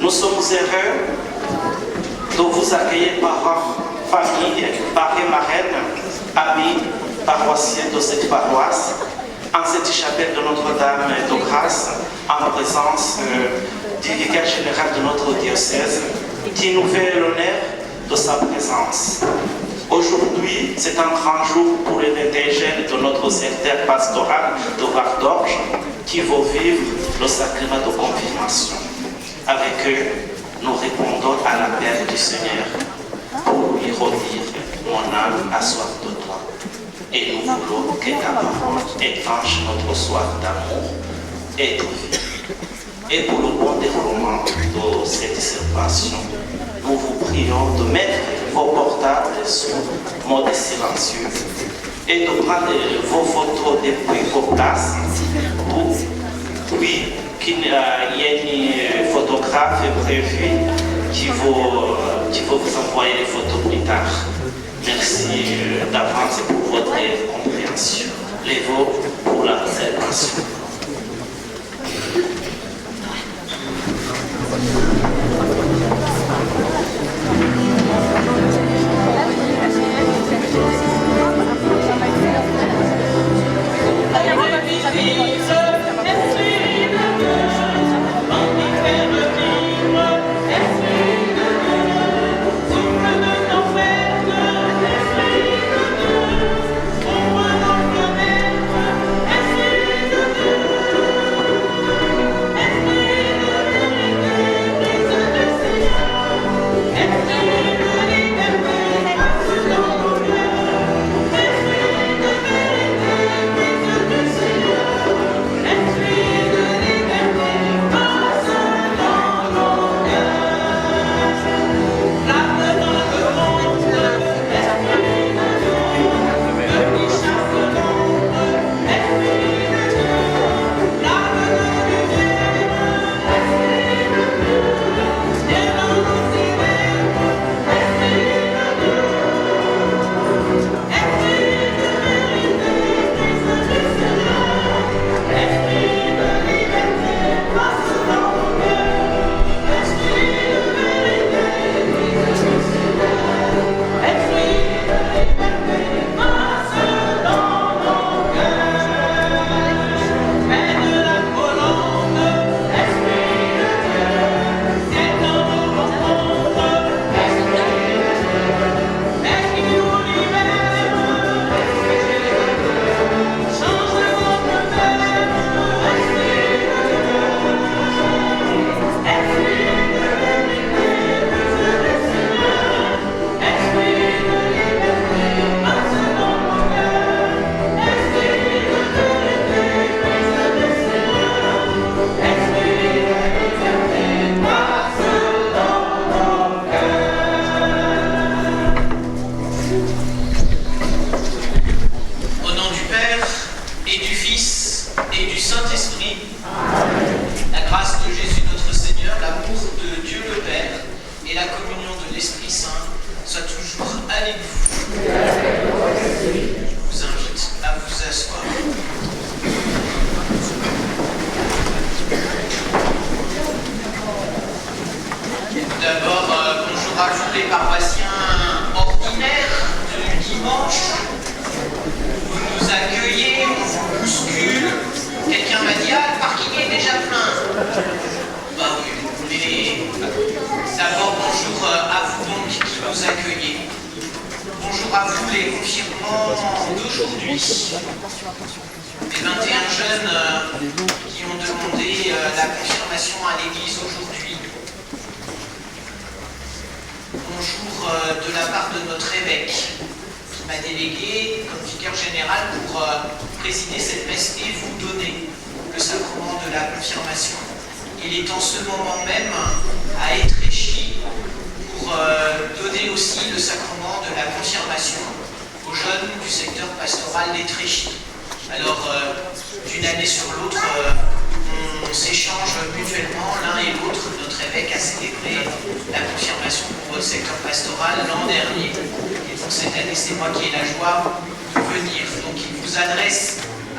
Nous sommes heureux de vous accueillir parents, famille, parrains, marraines, amis, paroissiens de cette paroisse, en cette chapelle de Notre-Dame de Grâce, en présence du vicaire général de notre diocèse, qui nous fait l'honneur de sa présence. Aujourd'hui, c'est un grand jour pour les 21 jeunes de notre secteur pastoral de Val-d'Orge qui vont vivre le sacrement de confirmation. Avec eux, nous répondons à l'appel du Seigneur pour lui redire « Mon âme a soif de toi ». Et nous voulons que ta parole étanche notre soif d'amour et de vie. Et pour le bon déroulement de cette célébration, nous vous prions de mettre vos portables sur mode silencieux et de prendre vos photos depuis vos places puis qu'il y ait un photographe prévu qui va vous envoyer les photos plus tard. Merci d'avance pour votre compréhension. Les vôtres pour la célébration.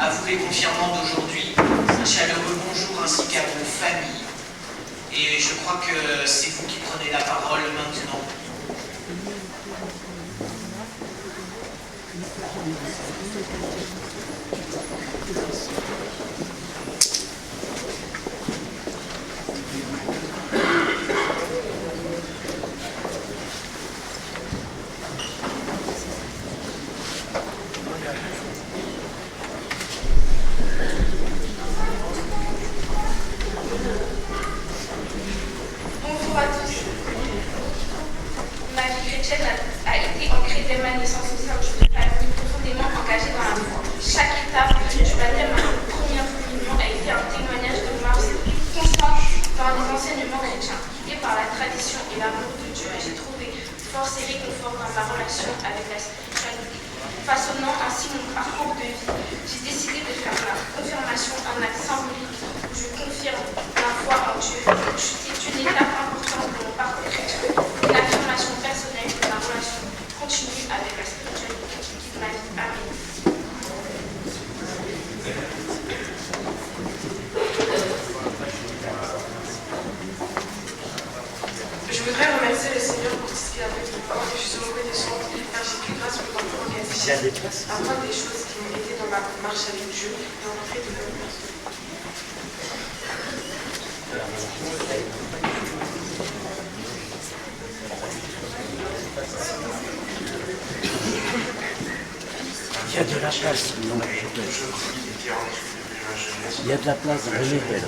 À vous les confirmants d'aujourd'hui, un chaleureux bonjour ainsi qu'à vos familles. Et je crois crois que c'est vous qui prenez la parole maintenant. Bonjour à tous. Ma vie chrétienne a été ancrée dès ma naissance au sein d'une famille profondément engagée dans la foi. Chaque étape du baptême à ma première communion a été un témoignage de marche constante dans les enseignements chrétiens. Guidée par la tradition et l'amour de Dieu, j'ai trouvé force et réconfort dans ma relation avec la spiritualité. Façonnant ainsi mon parcours de vie, j'ai décidé de faire ma confirmation un acte symbolique où je confirme ma foi en Dieu. C'est une étape importante de mon parcours chrétien, une affirmation personnelle de ma relation continue avec la spiritualité qui guide ma vie. Amen. Je voudrais remercier le Seigneur pour tout ce qu'il a fait pour moi. Je suis reconnaissante car j'ai pu grâce au temps organisé apprendre des choses qui m'ont aidé dans ma marche avec Dieu et rencontrer de nouvelles personnes. Il y a de la place. Il y a de la place dans la chapelle.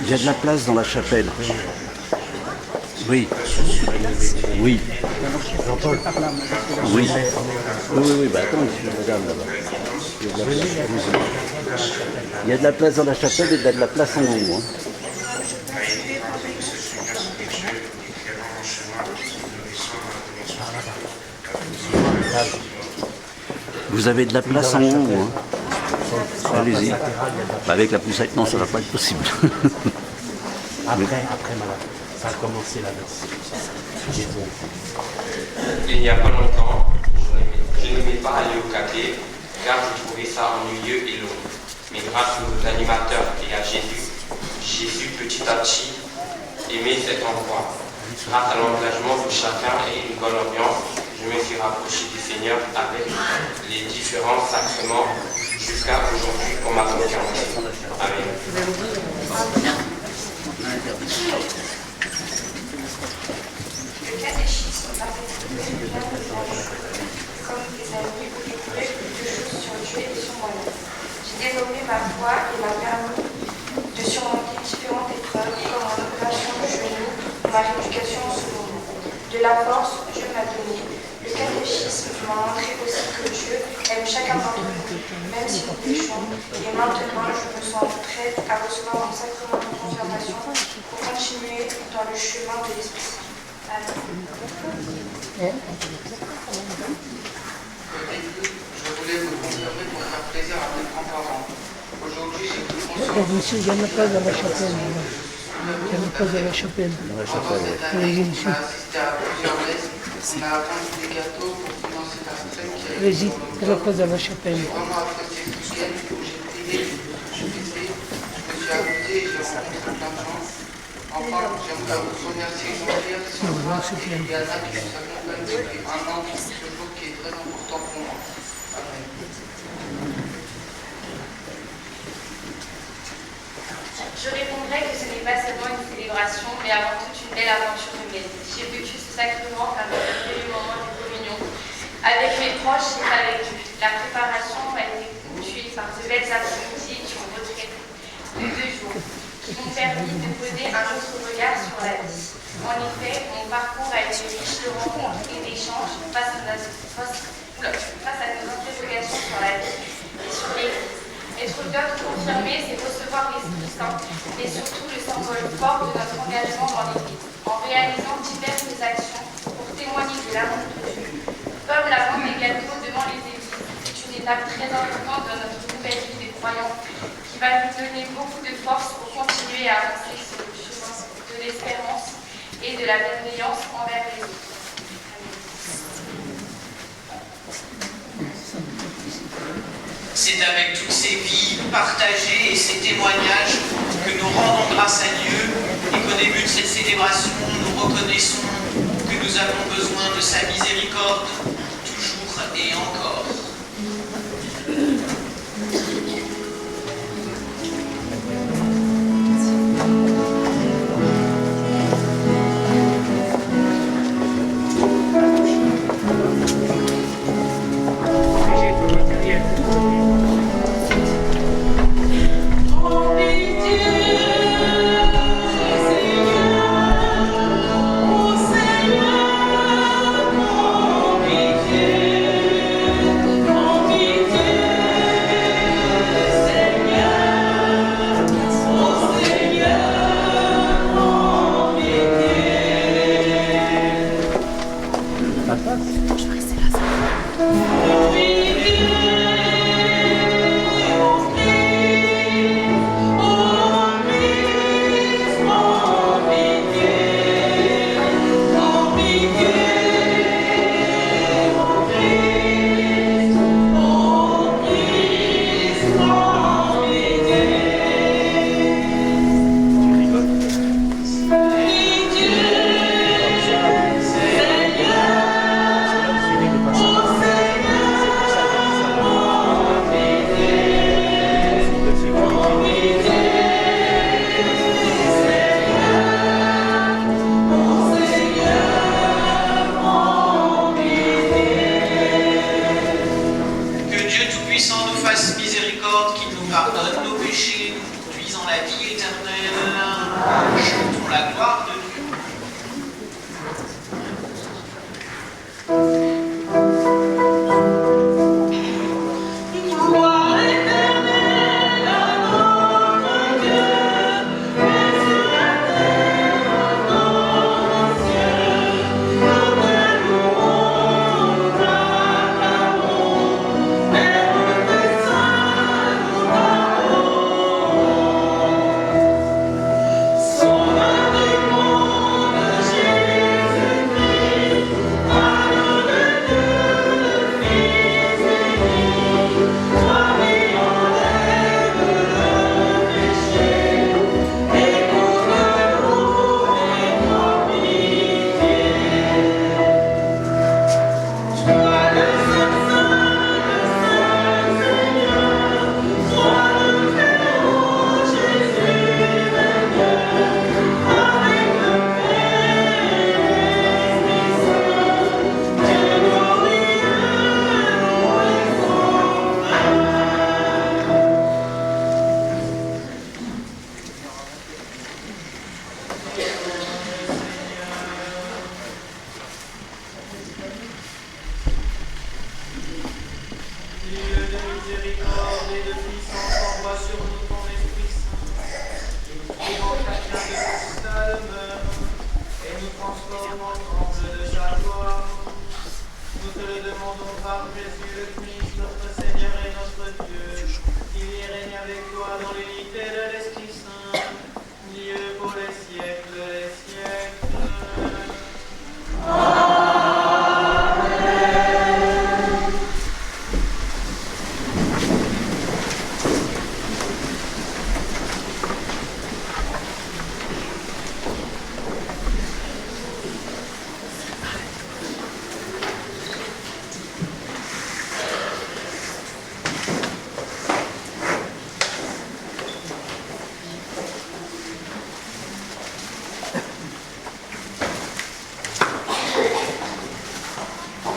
Il y a de la place dans la chapelle. Oui. Oui. Oui. Oui, bah attends, madame là-bas. Il y a de la place dans la chapelle et il y a de la place en haut. Hein. Vous avez de la place en haut, hein. Allez-y. Avec la poussette, non, ça ne va pas être possible. Après, madame, ça a commencé la messe. Il n'y a pas longtemps, je n'aimais pas aller au caté car je trouvais ça ennuyeux et long. Mais grâce aux animateurs et à Jésus, j'ai su petit à petit aimer cet endroit. Grâce à l'engagement de chacun et une bonne ambiance, je me suis rapproché du Seigneur avec les différents sacrements jusqu'à aujourd'hui pour ma confirmation. Amen. Le catéchisme m'a fait comme des amis où je pouvais beaucoup de choses sur Dieu et sur moi-même. J'ai développé ma foi et m'a permis de surmonter différentes épreuves comme mon opération du genou ou ma rééducation en ce moment. De la force, Dieu m'a donné. Le catéchisme m'a montré aussi que Dieu aime chacun d'entre nous, même si nous péchons. Et maintenant, je me sens prête à recevoir mon sacrement de confirmation pour continuer dans le chemin de l'Esprit Saint. Amen. Je voulais vous confirmer pour faire plaisir à mes grands-parents. Aujourd'hui, j'ai pris conscience. Monsieur, il y a une place dans la chapelle. Il y a une place dans la chapelle. Pendant cette année, on a assisté à plusieurs messes. On a vendu des gâteaux pour financer la retraite qui a été Vas-y, il y a une place dans la chapelle. J'ai vraiment apprécié ce week-end où j'ai prié, je me suis amusé et j'ai rencontré plein de gens. Enfin, j'aimerais vous remercier Jean-Pierre, Sandra et Yana qui nous accompagnent depuis un an, ce jour qui est très important pour moi. Amen. Je répondrai que ce n'est pas seulement une célébration, mais avant tout une belle aventure humaine. J'ai vécu ce sacrement comme un premier moment de communion. Avec mes proches et avec Dieu. La préparation a été ponctuée par de belles après-midi qui ont retraité de 2 jours, qui m'ont permis de poser un autre regard sur la vie. En effet, mon parcours a été riche de rencontres et d'échanges face à nos interrogations sur la vie et sur l'Église. Être d'autres confirmé, c'est recevoir l'Esprit Saint, mais surtout le symbole fort de notre engagement dans l'Église, en réalisant diverses actions pour témoigner de l'amour de Dieu. Comme la vente des gâteaux devant les églises, c'est une étape très importante dans notre nouvelle vie des croyants, qui va nous donner beaucoup de force pour continuer à avancer sur le chemin de l'espérance et de la bienveillance envers les autres. C'est avec toutes ces vies partagées et ces témoignages que nous rendons grâce à Dieu et qu'au début de cette célébration, nous reconnaissons que nous avons besoin de sa miséricorde, toujours et encore.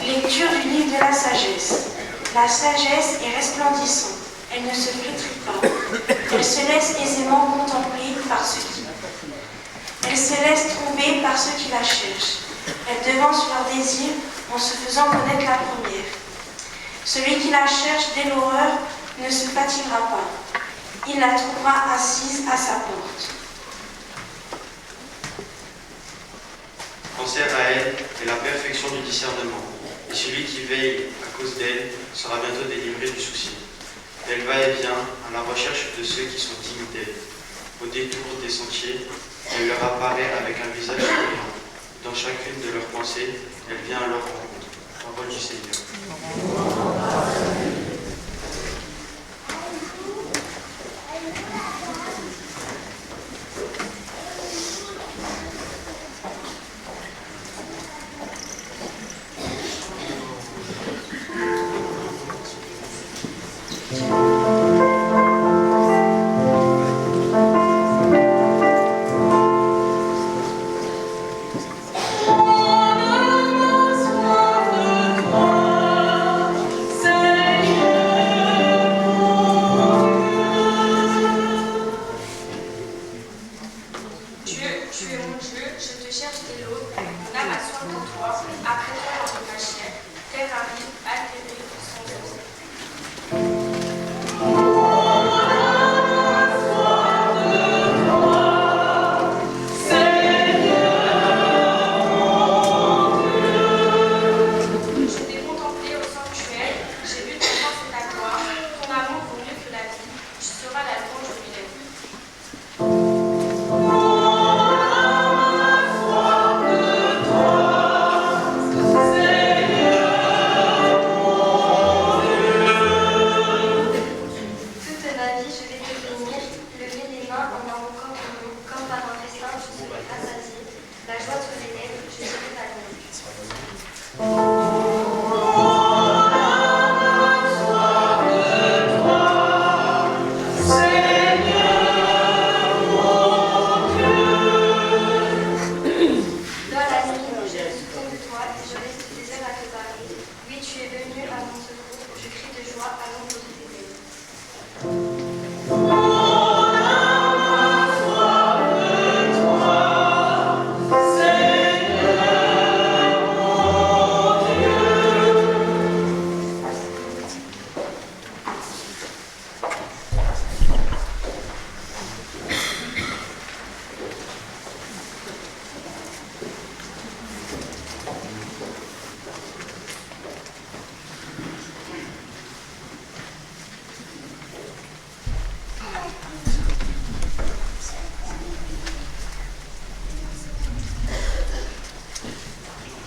Lecture du livre de la sagesse. La sagesse est resplendissante, elle ne se flétrit pas, elle se laisse aisément contempler par ceux qui elle se laisse trouver par ceux qui la cherchent. Elle devance leur désir en se faisant connaître la première. Celui qui la cherche dès l'horreur ne se fatiguera pas. Il la trouvera assise à sa porte. Penser à elle est la perfection du discernement, et celui qui veille à cause d'elle sera bientôt délivré du souci. Elle va et vient à la recherche de ceux qui sont dignes d'elle. Au détour des sentiers, elle leur apparaît avec un visage souriant. Dans chacune de leurs pensées, elle vient à leur rencontre. Parole du Seigneur.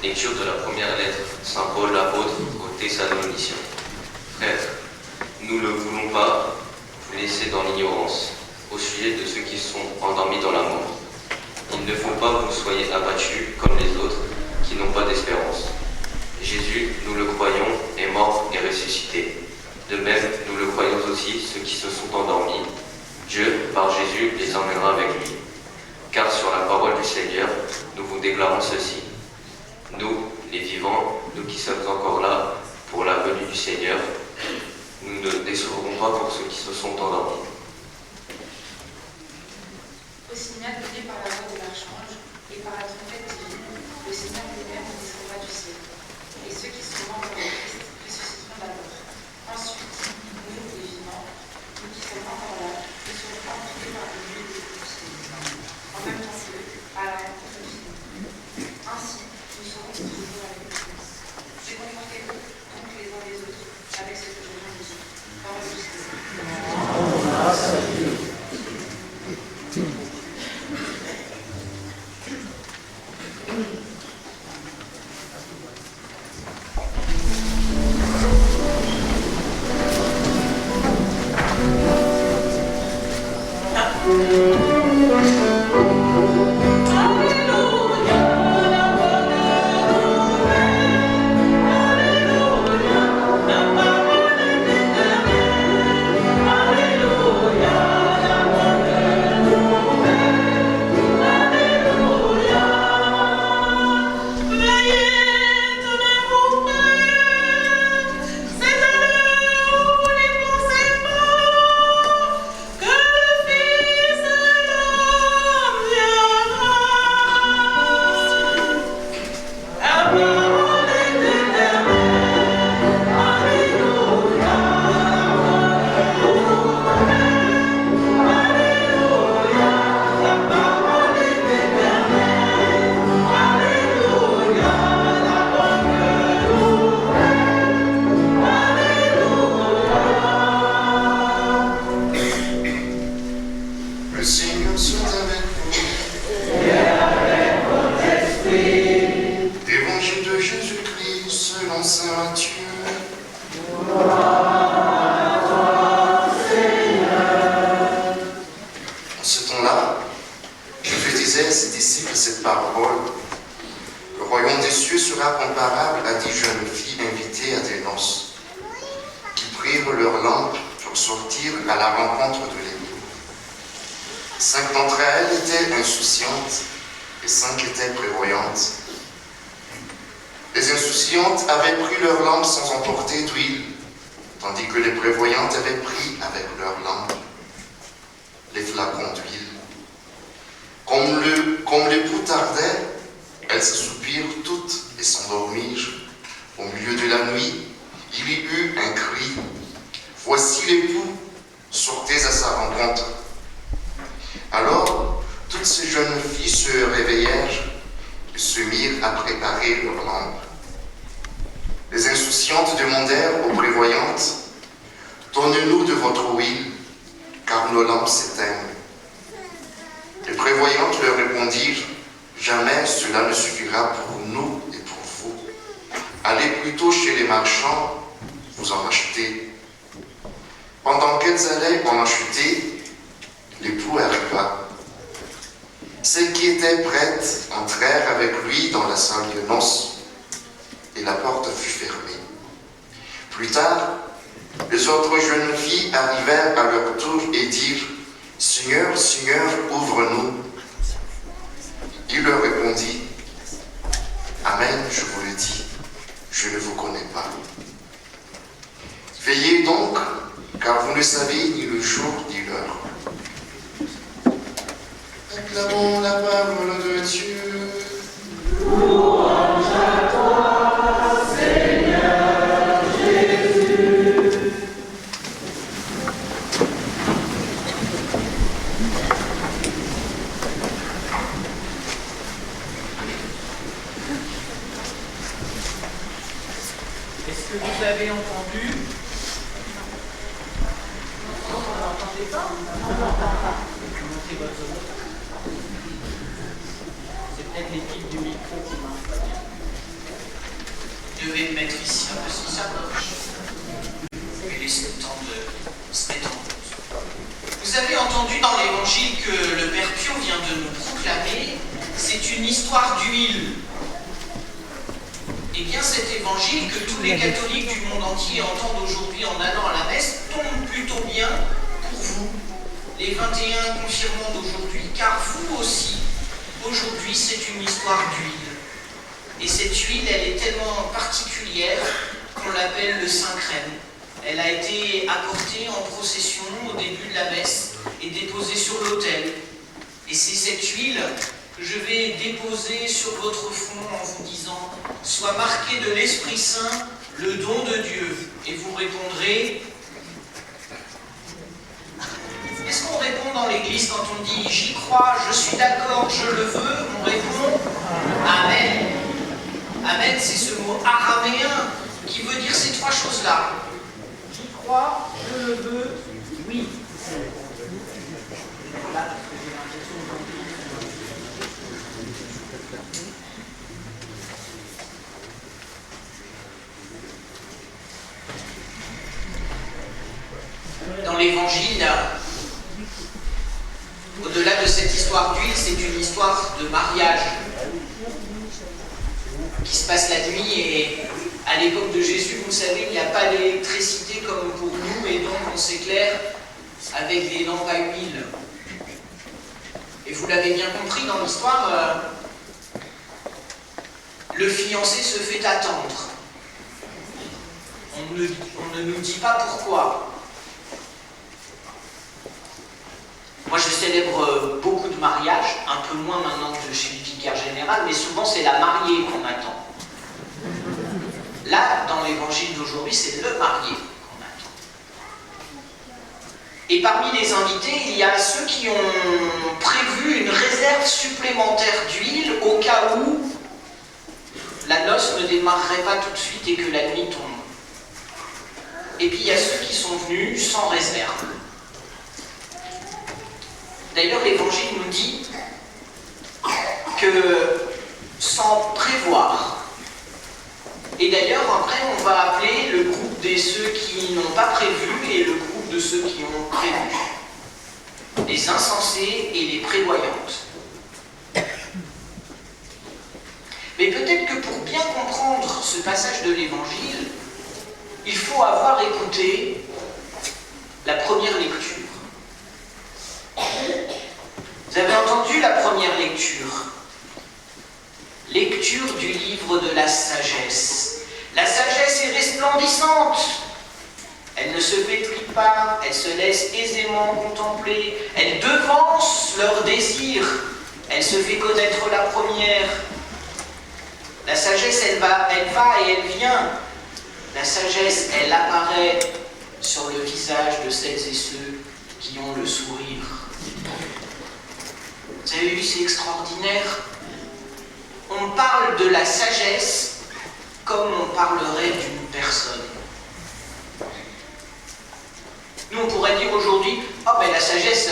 Lecture de la première lettre, Saint Paul l'apôtre aux Thessaloniciens. Frères, nous ne voulons pas vous laisser dans l'ignorance au sujet de ceux qui sont endormis dans la mort. Il ne faut pas que vous soyez abattus comme les autres qui n'ont pas d'espérance. Jésus, nous le croyons, est mort et ressuscité. De même, nous le croyons aussi, ceux qui se sont endormis. Dieu, par Jésus, les emmènera avec lui. Car sur la parole du Seigneur, nous vous déclarons ceci. Nous, les vivants, nous qui sommes encore là pour la venue du Seigneur, nous ne décevrons pas pour ceux qui se sont endormis. Au signal donné par la voix de l'archange et par la trompette divine, le Seigneur lui-même descendra du ciel. Et ceux qui sont morts dans le Christ ressusciteront d'abord. Ensuite, nous, les vivants, nous qui sommes encore là, nous serons entourés par le nuit des crucifiés. En même temps qu'eux, à la rencontre du Seigneur. Ainsi, nous serons toujours avec le Christ. Réconfortez-vous donc les uns les autres avec ce que je viens de dire. Parole du Seigneur. C'est peut-être l'équipe du micro qui marche pas bien. devez me mettre ici un peu sur sa poche. Et laisser le temps de se mettre en pause. Vous avez entendu dans l'évangile que le Père Pio vient de nous proclamer, c'est une histoire d'huile. Eh bien, cet évangile que tous les catholiques du monde entier entendent aujourd'hui en allant à la messe tombe plutôt bien pour vous, les 21 confirmants d'aujourd'hui, car vous aussi, aujourd'hui, c'est une histoire d'huile. Et cette huile, elle est tellement particulière qu'on l'appelle le Saint-Crème. Elle a été apportée en procession au début de la messe et déposée sur l'autel. Et c'est cette huile que je vais déposer sur votre front en vous disant « Sois marqué de l'Esprit Saint, le don de Dieu ». Et vous répondrez « Qu'est-ce qu'on répond dans l'Église quand on dit « J'y crois, je suis d'accord, je le veux » On répond « Amen ». Amen, c'est ce mot araméen qui veut dire ces trois choses-là. J'y crois, je le veux, oui. Dans l'Évangile, au-delà de cette histoire d'huile, c'est une histoire de mariage qui se passe la nuit. Et à l'époque de Jésus, vous savez, il n'y a pas d'électricité comme pour nous, et donc on s'éclaire avec des lampes à huile. Et vous l'avez bien compris dans l'histoire, le fiancé se fait attendre. On ne nous dit pas pourquoi. Moi, je célèbre beaucoup de mariages, un peu moins maintenant que je suis vicaire général, mais souvent c'est la mariée qu'on attend. Là, dans l'évangile d'aujourd'hui, c'est le marié qu'on attend. Et parmi les invités, il y a ceux qui ont prévu une réserve supplémentaire d'huile au cas où la noce ne démarrerait pas tout de suite et que la nuit tombe. Et puis il y a ceux qui sont venus sans réserve. D'ailleurs, l'Évangile nous dit que sans prévoir, et d'ailleurs après on va appeler le groupe de ceux qui n'ont pas prévu et le groupe de ceux qui ont prévu, les insensés et les prévoyantes. Mais peut-être que pour bien comprendre ce passage de l'Évangile, il faut avoir écouté la première lecture. Vous avez entendu la première lecture. Lecture du livre de la sagesse. La sagesse est resplendissante. Elle ne se pétrit pas, elle se laisse aisément contempler, elle devance leurs désirs, elle se fait connaître la première. La sagesse, elle va et elle vient. La sagesse, elle apparaît sur le visage de celles et ceux qui ont le sourire. Vous avez vu, c'est extraordinaire. On parle de la sagesse comme on parlerait d'une personne. Nous, on pourrait dire aujourd'hui, oh ben la sagesse,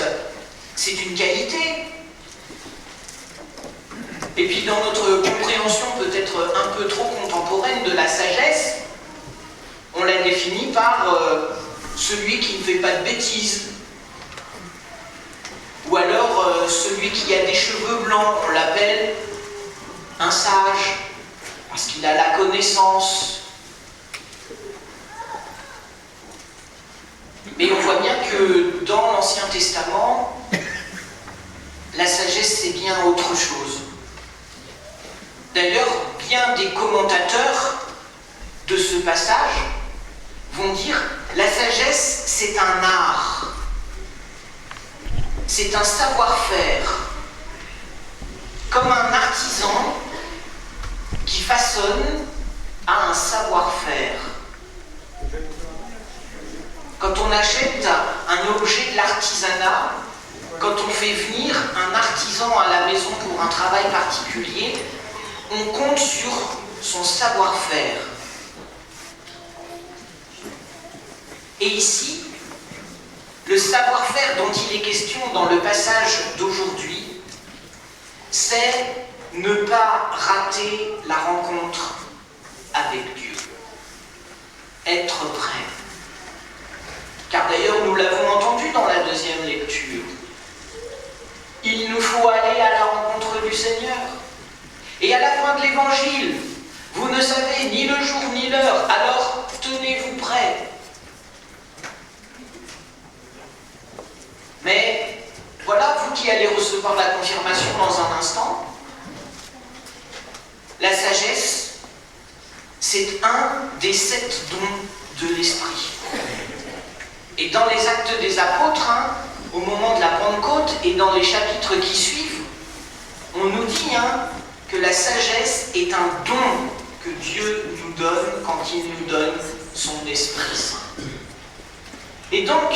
c'est une qualité. Et puis dans notre compréhension peut-être un peu trop contemporaine de la sagesse, on la définit par celui qui ne fait pas de bêtises. Ou alors celui qui a des cheveux blancs, on l'appelle un sage, parce qu'il a la connaissance. Mais on voit bien que dans l'Ancien Testament, la sagesse c'est bien autre chose. D'ailleurs, bien des commentateurs de ce passage vont dire la sagesse c'est un art. C'est un savoir-faire, comme un artisan qui façonne à un savoir-faire. Quand on achète un objet de l'artisanat, quand on fait venir un artisan à la maison pour un travail particulier, on compte sur son savoir-faire. Et ici, le savoir-faire dont il est question dans le passage d'aujourd'hui, c'est ne pas rater la rencontre avec Dieu. être prêt. Car d'ailleurs, nous l'avons entendu dans la deuxième lecture. Il nous faut aller à la rencontre du Seigneur. Et à la fin de l'Évangile, vous ne savez ni le jour ni l'heure, alors tenez-vous prêts. Mais voilà, vous qui allez recevoir la confirmation dans un instant, la sagesse, c'est un des 7 dons de l'Esprit. Et dans les Actes des Apôtres, au moment de la Pentecôte et dans les chapitres qui suivent, on nous dit que la sagesse est un don que Dieu nous donne quand il nous donne son Esprit Saint. Et donc,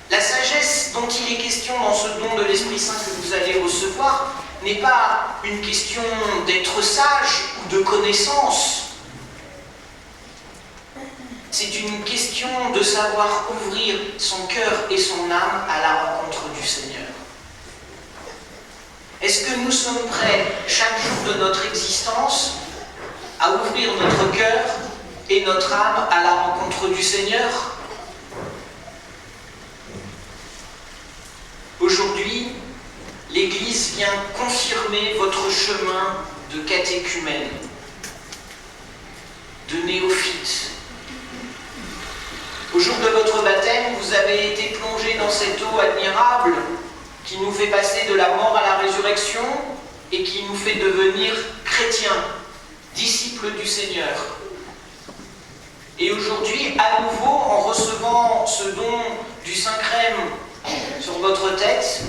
la sagesse dont il est question dans ce don de l'Esprit Saint que vous allez recevoir n'est pas une question d'être sage ou de connaissance. C'est une question de savoir ouvrir son cœur et son âme à la rencontre du Seigneur. Est-ce que nous sommes prêts, chaque jour de notre existence, à ouvrir notre cœur et notre âme à la rencontre du Seigneur ? Aujourd'hui, l'Église vient confirmer votre chemin de catéchumène, de néophyte. Au jour de votre baptême, vous avez été plongé dans cette eau admirable qui nous fait passer de la mort à la résurrection et qui nous fait devenir chrétiens, disciples du Seigneur. Et aujourd'hui, à nouveau, en recevant ce don du Saint-Crème sur votre tête,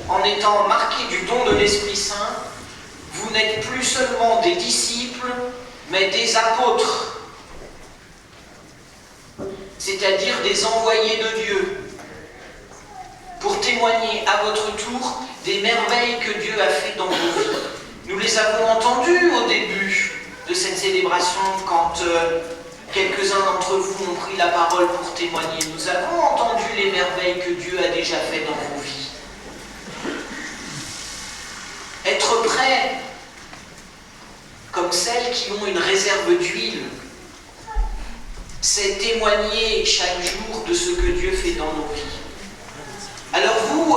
en étant marqué du don de l'Esprit Saint, vous n'êtes plus seulement des disciples, mais des apôtres. C'est-à-dire des envoyés de Dieu, pour témoigner à votre tour des merveilles que Dieu a faites dans vos vies. Nous les avons entendues au début de cette célébration, quand quelques-uns d'entre vous ont pris la parole pour témoigner. Nous avons entendu les merveilles que Dieu a déjà faites dans vos vies. Être prêt, comme celles qui ont une réserve d'huile, c'est témoigner chaque jour de ce que Dieu fait dans nos vies. Alors vous,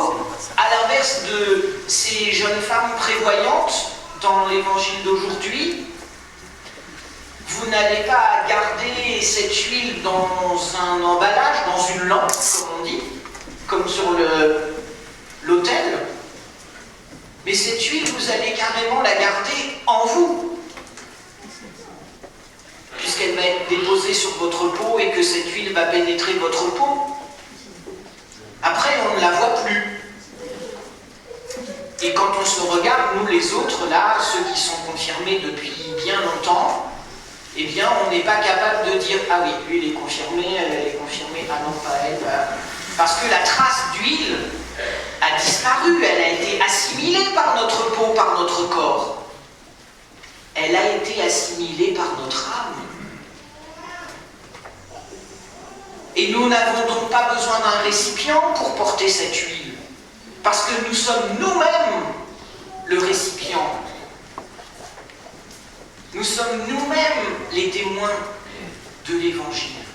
à l'inverse de ces jeunes femmes prévoyantes dans l'évangile d'aujourd'hui, vous n'allez pas garder cette huile dans un emballage, dans une lampe, comme on dit, comme sur l'autel, mais cette huile, vous allez carrément la garder en vous, puisqu'elle va être déposée sur votre peau et que cette huile va pénétrer votre peau. Après, on ne la voit plus. Et quand on se regarde, nous les autres, là, ceux qui sont confirmés depuis bien longtemps, eh bien, on n'est pas capable de dire « Ah oui, lui, il est confirmé, elle est confirmée, ah non, pas elle. » Parce que la trace d'huile a disparu, elle a été assimilée par notre peau, par notre corps. Elle a été assimilée par notre âme. Et nous n'avons donc pas besoin d'un récipient pour porter cette huile, parce que nous sommes nous-mêmes le récipient. Nous sommes nous-mêmes les témoins de l'Évangile.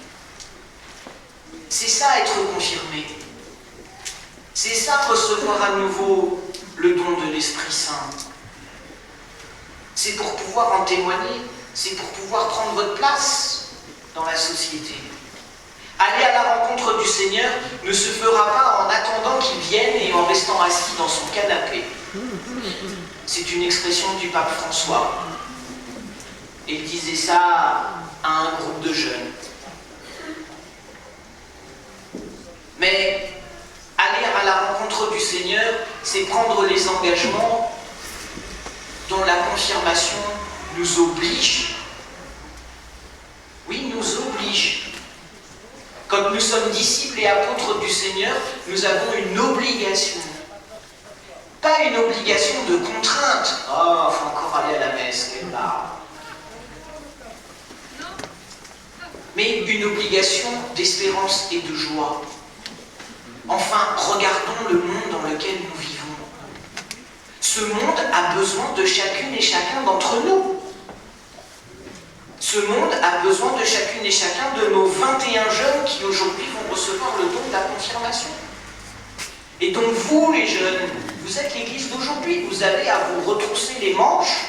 C'est ça être confirmé. C'est ça recevoir à nouveau le don de l'Esprit Saint. C'est pour pouvoir en témoigner, c'est pour pouvoir prendre votre place dans la société. Aller à la rencontre du Seigneur ne se fera pas en attendant qu'il vienne et en restant assis dans son canapé. C'est une expression du pape François. Il disait ça à un groupe de jeunes. Mais aller à la rencontre du Seigneur, c'est prendre les engagements dont la confirmation nous oblige. Oui, nous oblige. Quand nous sommes disciples et apôtres du Seigneur, nous avons une obligation. Pas une obligation de contrainte. Oh, il faut encore aller à la messe, quelle barre. Mais une obligation d'espérance et de joie. Enfin, regardons le monde dans lequel nous vivons. Ce monde a besoin de chacune et chacun d'entre nous. Ce Ce monde a besoin de chacune et chacun de nos 21 jeunes qui aujourd'hui vont recevoir le don de la confirmation. Et donc vous, les jeunes, vous êtes l'Église d'aujourd'hui, vous avez à vous retrousser les manches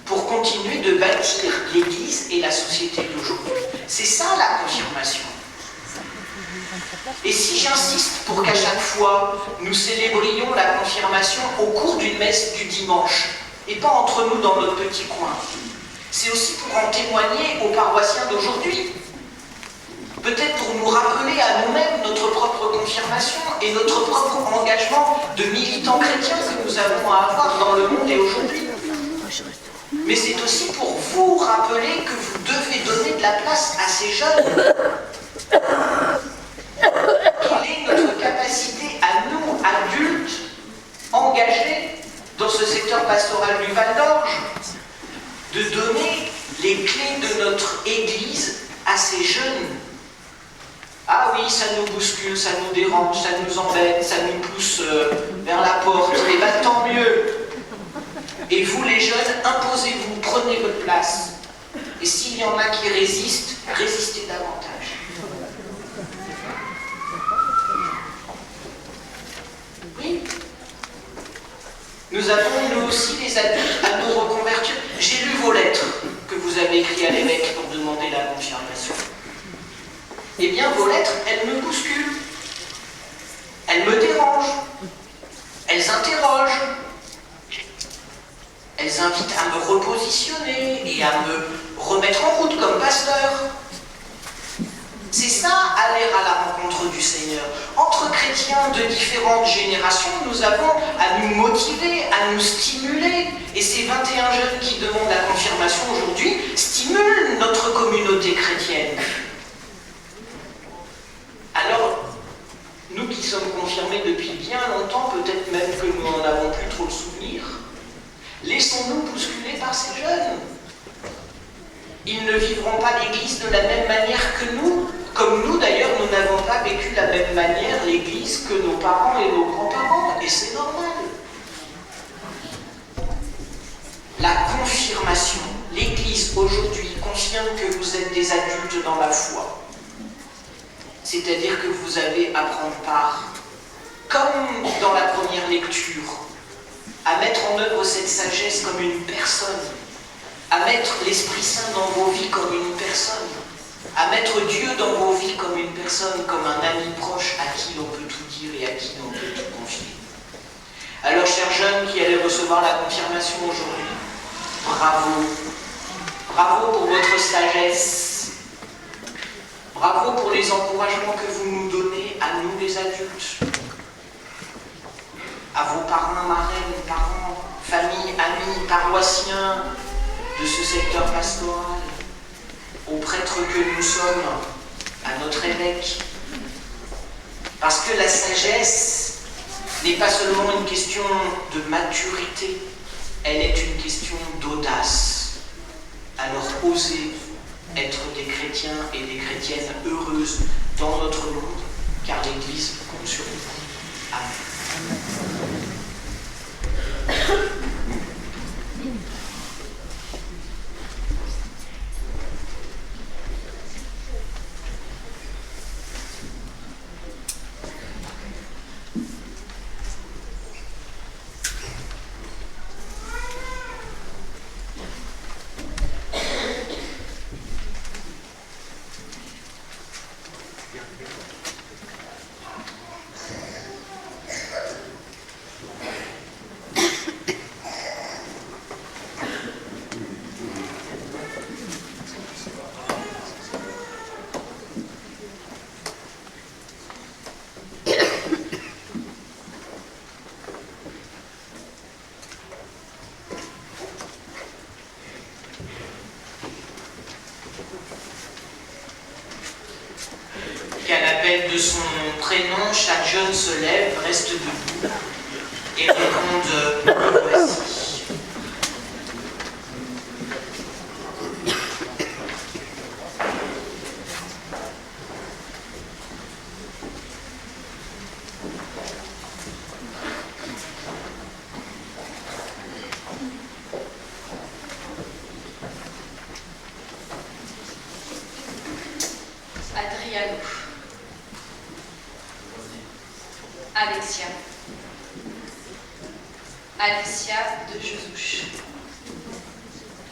pour continuer de bâtir l'Église et la société d'aujourd'hui. C'est ça la confirmation. Et si j'insiste pour qu'à chaque fois nous célébrions la confirmation au cours d'une messe du dimanche, et pas entre nous dans notre petit coin, c'est aussi pour en témoigner aux paroissiens d'aujourd'hui. Peut-être pour nous rappeler à nous-mêmes notre propre confirmation et notre propre engagement de militants chrétiens que nous avons à avoir dans le monde et aujourd'hui. Mais c'est aussi pour vous rappeler que vous devez donner de la place à ces jeunes. Quelle est notre capacité à nous, adultes, engagés dans ce secteur pastoral du Val d'Orge, de donner les clés de notre Église à ces jeunes? Ah oui, ça nous bouscule, ça nous dérange, ça nous embête, ça nous pousse vers la porte, et bien tant mieux. Et vous les jeunes, imposez-vous, prenez votre place. Et s'il y en a qui résistent, résistez davantage. Oui. Nous avons, nous aussi, les adultes, à nous reconvertir. J'ai lu vos lettres que vous avez écrites à l'évêque pour demander la confirmation. Eh bien, vos lettres, elles me bousculent. Elles me dérangent. Elles interrogent. Elles invitent à me repositionner et à me remettre en route comme pasteur. C'est ça, aller à la rencontre du Seigneur. Entre chrétiens de différentes générations, nous avons à nous motiver, à nous stimuler. Et ces 21 jeunes qui demandent la confirmation aujourd'hui stimulent notre communauté chrétienne. Alors, nous qui sommes confirmés depuis bien longtemps, peut-être même que nous n'en avons plus trop le souvenir, laissons-nous bousculer par ces jeunes. Ils ne vivront pas l'Église de la même manière que nous, comme nous d'ailleurs, nous n'avons pas vécu de la même manière l'Église que nos parents et nos grands-parents, et c'est normal. La confirmation, l'Église aujourd'hui confirme que vous êtes des adultes dans la foi. C'est-à-dire que vous avez à prendre part, comme dans la première lecture, à mettre en œuvre cette sagesse comme une personne, à mettre l'Esprit Saint dans vos vies comme une personne, à mettre Dieu dans vos vies comme une personne, comme un ami proche à qui l'on peut tout dire et à qui l'on peut tout confier. Alors, chers jeunes qui allez recevoir la confirmation aujourd'hui, bravo. Bravo pour votre sagesse. Bravo pour les encouragements que vous nous donnez à nous les adultes, à vos parrains, marraines, parents, familles, amis, paroissiens de ce secteur pastoral, aux prêtres que nous sommes, à notre évêque. Parce que la sagesse n'est pas seulement une question de maturité, elle est une question d'audace. Alors osez être des chrétiens et des chrétiennes heureuses dans notre monde, car l'Église compte sur vous. Amen. Qu'à l'appel de son prénom, chaque jeune se lève, reste debout et réponde « Me voici ». Alexia. Alicia de Jezouche.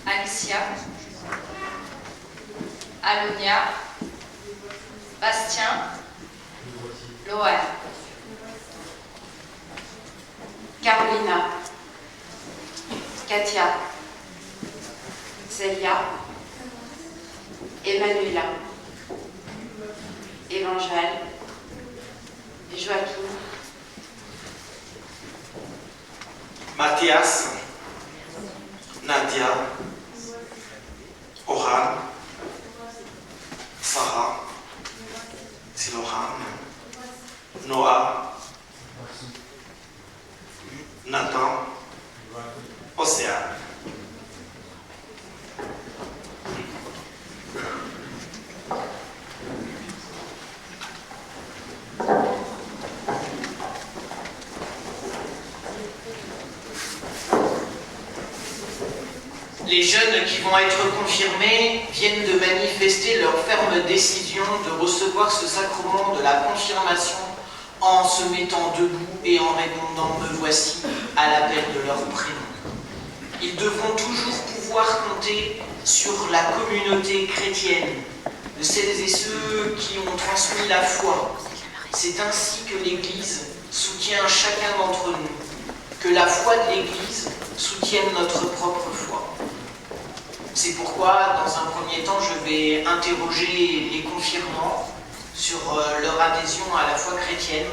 Alicia. Alonia. Bastien. Loan. Carolina. Katia. Célia. Emmanuela. Évangèle. Joachim. Mathias, Nadia, Oran, Sarah, Silohan, Noah, Nathan, Océane. Les jeunes qui vont être confirmés viennent de manifester leur ferme décision de recevoir ce sacrement de la confirmation en se mettant debout et en répondant « Me voici » à l'appel de leur prénom. Ils devront toujours pouvoir compter sur la communauté chrétienne, de celles et ceux qui ont transmis la foi. C'est ainsi que l'Église soutient chacun d'entre nous, que la foi de l'Église soutienne notre propre foi. C'est pourquoi, dans un premier temps, je vais interroger les confirmants sur leur adhésion à la foi chrétienne,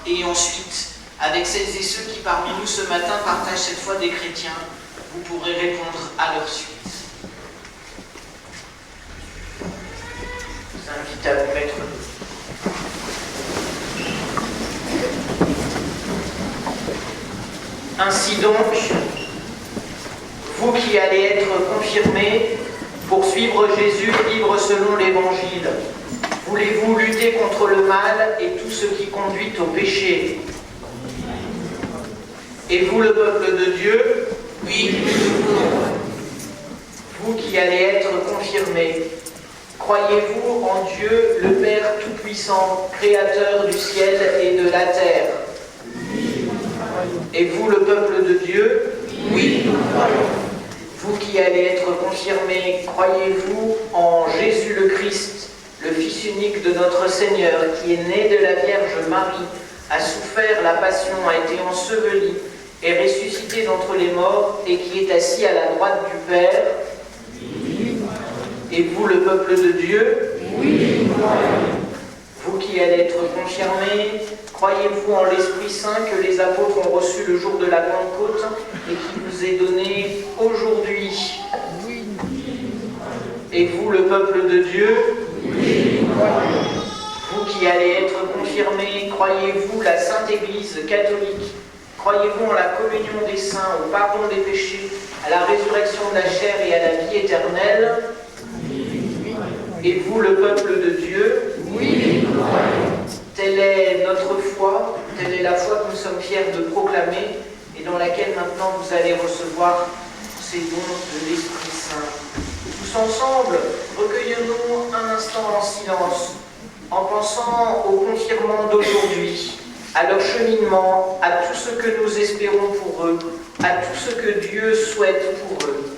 et ensuite, avec celles et ceux qui parmi nous ce matin partagent cette foi des chrétiens, vous pourrez répondre à leur suite. Je vous invite à vous mettre debout. Ainsi donc, vous qui allez être confirmés pour suivre Jésus libre selon l'Évangile, voulez-vous lutter contre le mal et tout ce qui conduit au péché? Et vous, le peuple de Dieu? Oui. Vous qui allez être confirmés, croyez-vous en Dieu, le Père Tout-Puissant, Créateur du ciel et de la terre? Et vous, le peuple de Dieu? Oui. Vous qui allez être confirmés, croyez-vous en Jésus le Christ, le Fils unique de notre Seigneur, qui est né de la Vierge Marie, a souffert la passion, a été enseveli, est ressuscité d'entre les morts et qui est assis à la droite du Père? Et vous, le peuple de Dieu? Oui. Vous qui allez être confirmés, croyez-vous en l'Esprit Saint que les apôtres ont reçu le jour de la Pentecôte et qui vous est donné aujourd'hui? Et vous, le peuple de Dieu? Oui. Vous qui allez être confirmés, croyez-vous la Sainte Église catholique? Croyez-vous en la communion des saints, au pardon des péchés, à la résurrection de la chair et à la vie éternelle? Et vous, le peuple de Dieu? Oui. Telle est notre foi, telle est la foi que nous sommes fiers de proclamer et dans laquelle maintenant vous allez recevoir ces dons de l'Esprit Saint. Tous ensemble, recueillons-nous un instant en silence, en pensant aux confirmants d'aujourd'hui, à leur cheminement, à tout ce que nous espérons pour eux, à tout ce que Dieu souhaite pour eux.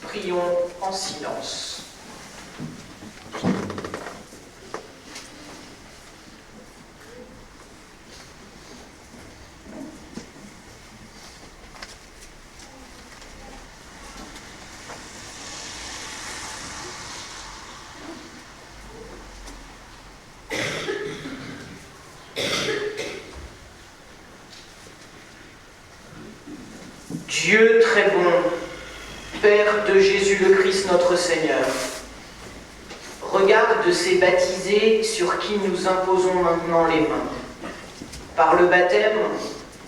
Prions en silence. Dieu très bon, Père de Jésus le Christ notre Seigneur, regarde ces baptisés sur qui nous imposons maintenant les mains. Par le baptême,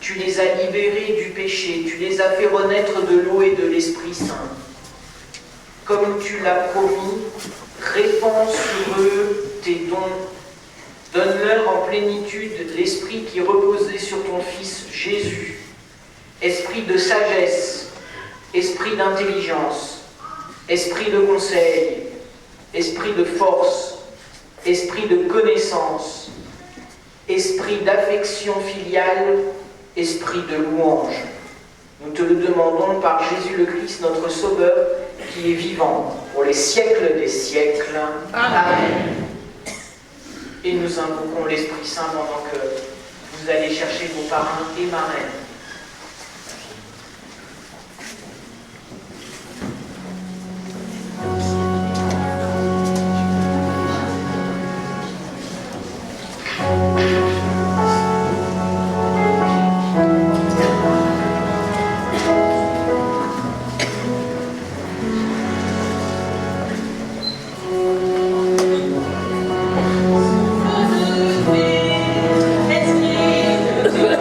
tu les as libérés du péché, tu les as fait renaître de l'eau et de l'Esprit Saint. Comme tu l'as promis, répands sur eux tes dons. Donne-leur en plénitude l'esprit qui reposait sur ton Fils Jésus. Esprit de sagesse, esprit d'intelligence, esprit de conseil, esprit de force, esprit de connaissance, esprit d'affection filiale, esprit de louange. Nous te le demandons par Jésus le Christ, notre Sauveur, qui est vivant pour les siècles des siècles. Amen. Et nous invoquons l'Esprit Saint pendant que vous allez chercher vos parrains et marraines. Esprit de Dieu,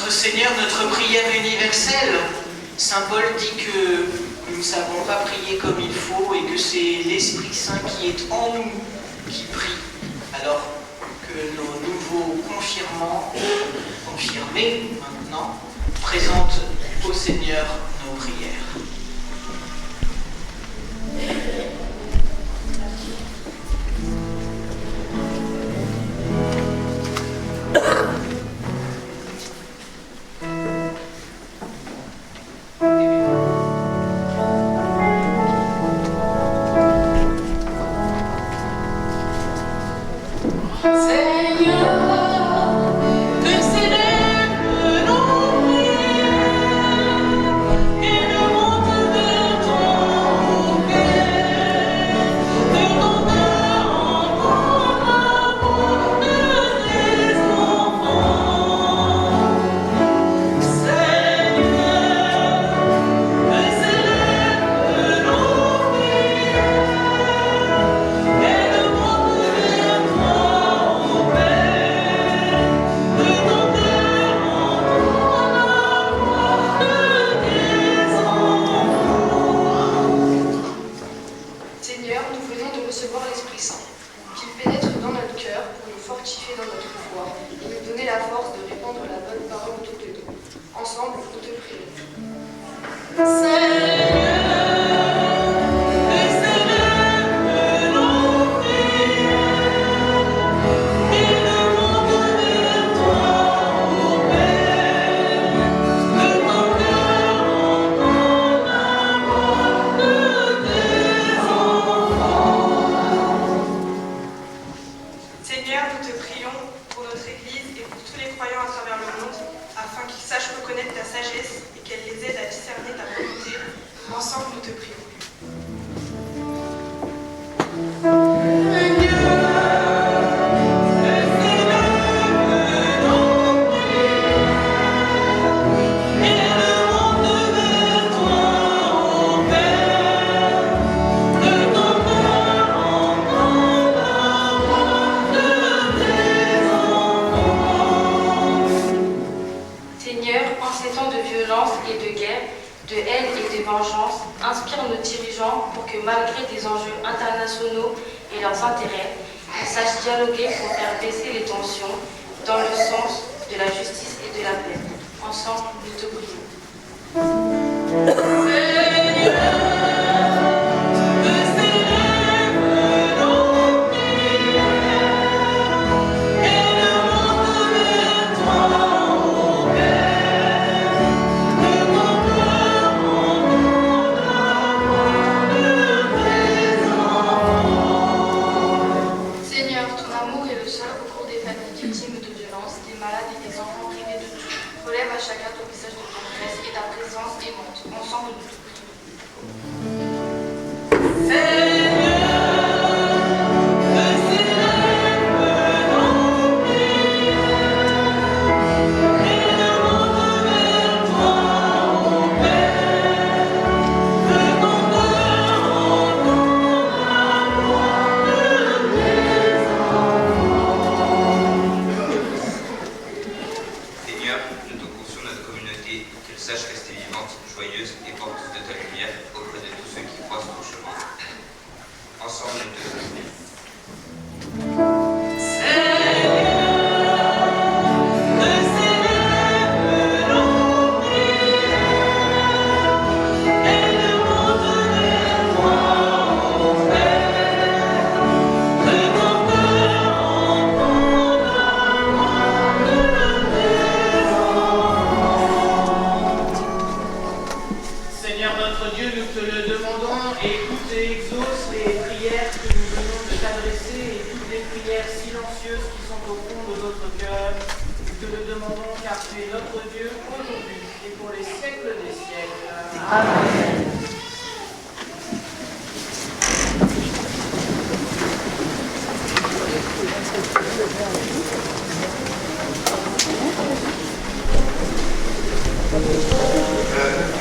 notre Seigneur, notre prière universelle. Saint Paul dit que nous ne savons pas prier comme il faut et que c'est l'Esprit Saint qui est en nous qui prie. Alors que nos nouveaux confirmés maintenant, présentent au Seigneur nos prières.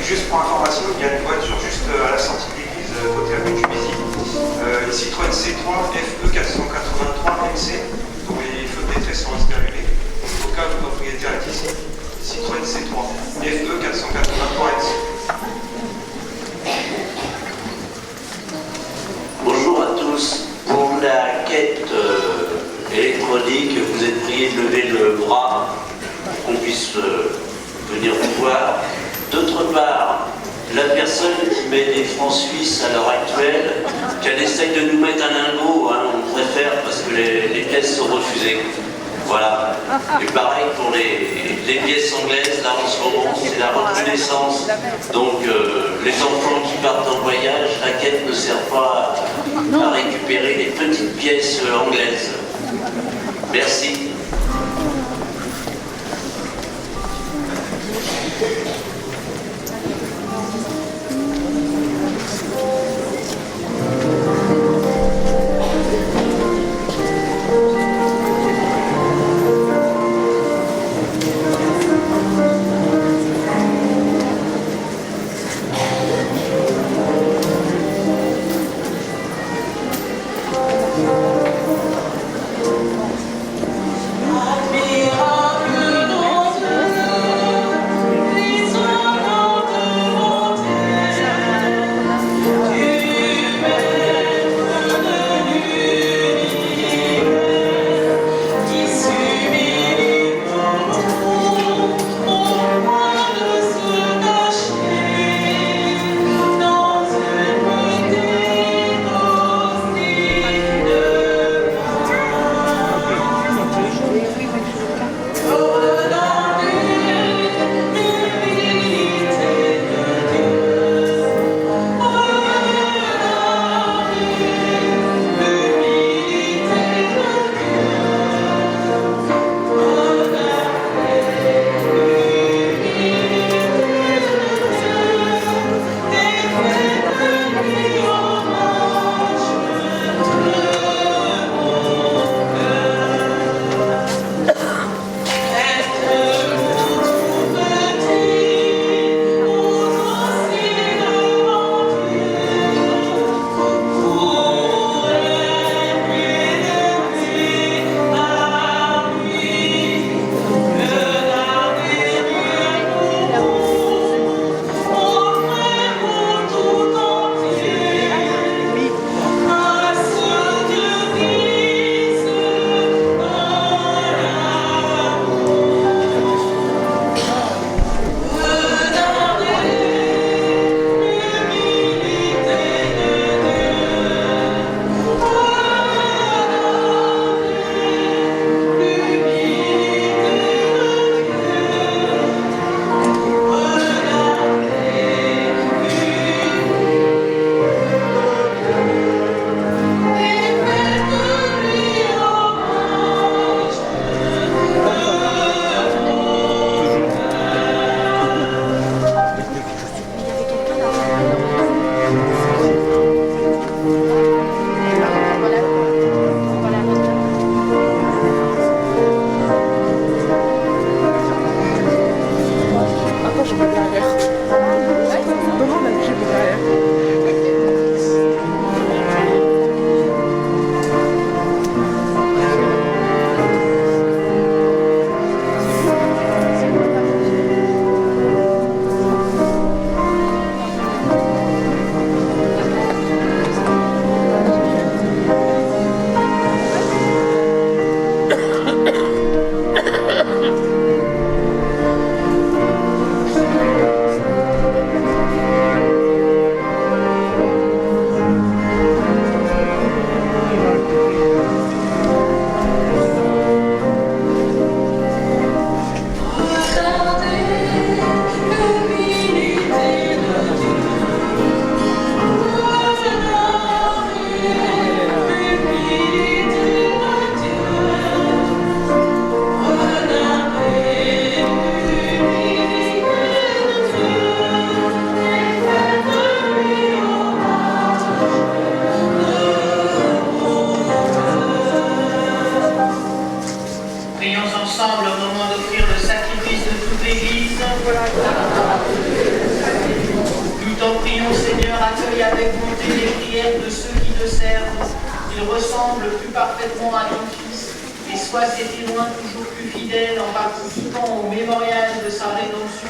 Juste pour information, il y a une voiture juste à la sortie de l'église, côté avenue du Bézi. Une Citroën C3 FE 483 MC, dont les feux de détresse sont inscrits allumés. Au cas où le propriétaire est ici. Citroën électronique, vous êtes priés de lever le bras pour qu'on puisse venir vous voir. D'autre part, la personne qui met des francs suisses à l'heure actuelle, qu'elle essaye de nous mettre un lingot, hein, on préfère parce que les pièces sont refusées. Voilà. Et pareil pour les pièces anglaises, là en ce moment, c'est la recrudescence. Donc les enfants qui partent en voyage, la quête ne sert pas à récupérer les petites pièces anglaises. Merci. accueille avec bonté les prières de ceux qui te servent, qu'il ressemble plus parfaitement à ton Fils, et soit ses témoins toujours plus fidèles en participant au mémorial de sa rédemption,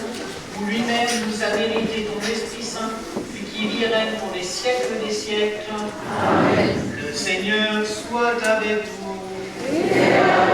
où lui-même nous a mérité ton Esprit Saint, puis qui vit et règne pour les siècles des siècles. Amen. Le Seigneur soit avec vous.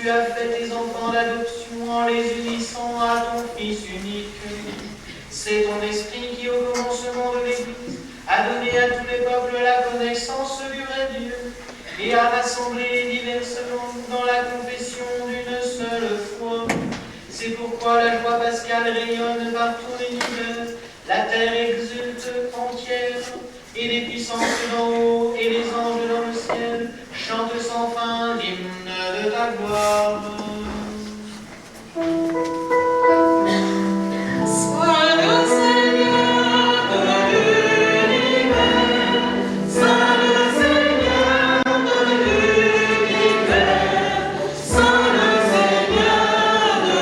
tu as fait tes enfants d'adoption en les unissant à ton Fils unique. C'est ton esprit qui, au commencement de l'Église, a donné à tous les peuples la connaissance du vrai Dieu et a rassemblé les diverses langues dans la confession d'une seule foi. C'est pourquoi la joie pascale rayonne par tout l'univers, la terre exulte entière, et les puissances d'en haut et les anges dans le ciel chantent sans fin l'hymne de ta gloire. Sois le Seigneur de l'univers, sois le Seigneur de l'univers, sois le Seigneur de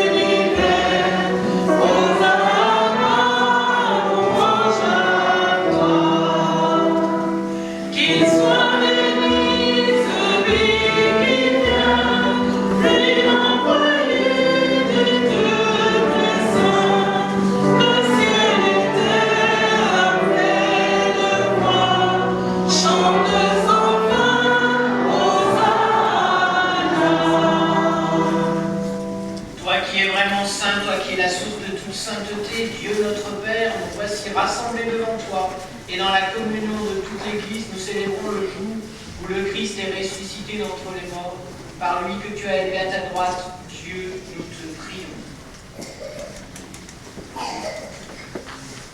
l'univers, Hosanna, louange à toi. Qu'il soit béni celui qui vient, lui envoyé de Dieu puissant, le ciel et terre après de moi, chante sans fin, Hosanna. Toi qui es vraiment saint, toi qui es la source de toute sainteté, Dieu notre Père, nous voici rassemblés devant toi, et dans la communion de toute l'Église, nous célébrons le jour où le Christ est ressuscité d'entre les morts. Par lui que tu as élevé à ta droite, Dieu, nous te prions.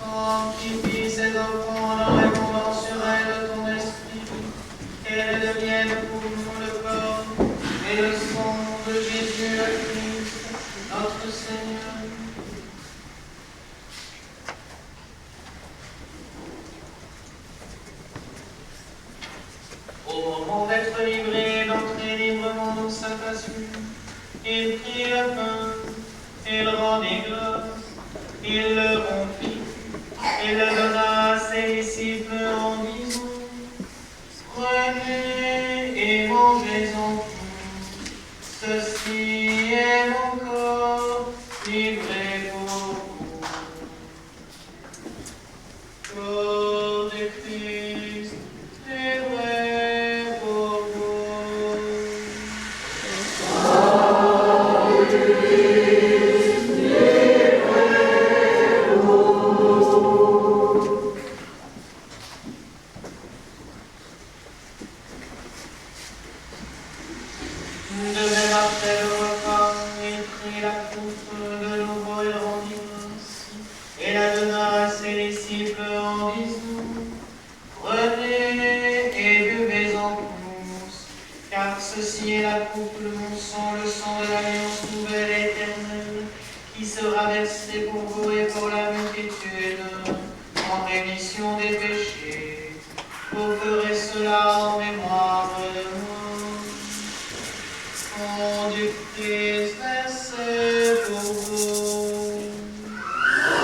Amplifie ces enfants dans la convention de ton esprit, qu'elles deviennent pour nous le corps et le sang de Jésus le Christ, notre Seigneur. Au moment d'être livré, d'entrer librement dans sa passion, il prit le pain, il rendit grâce, il le rompit, et le donna à ses disciples en disant: prenez et mangez-en tous, ceci est mon corps livré pour vous. Corps de Christ, livré pour vous. Corps de Christ, livré pour vous. De même après le repas, il prit la coupe de nouveau et rendit grâce, et la donna à ses disciples en disant: prenez et buvez-en tous, car ceci est la coupe de mon sang, le sang de l'alliance nouvelle et éternelle, qui sera versé pour vous et pour la multitude, en rémission des péchés. Vous ferez cela en mémoire de moi. Sang du Christ versé pour vous.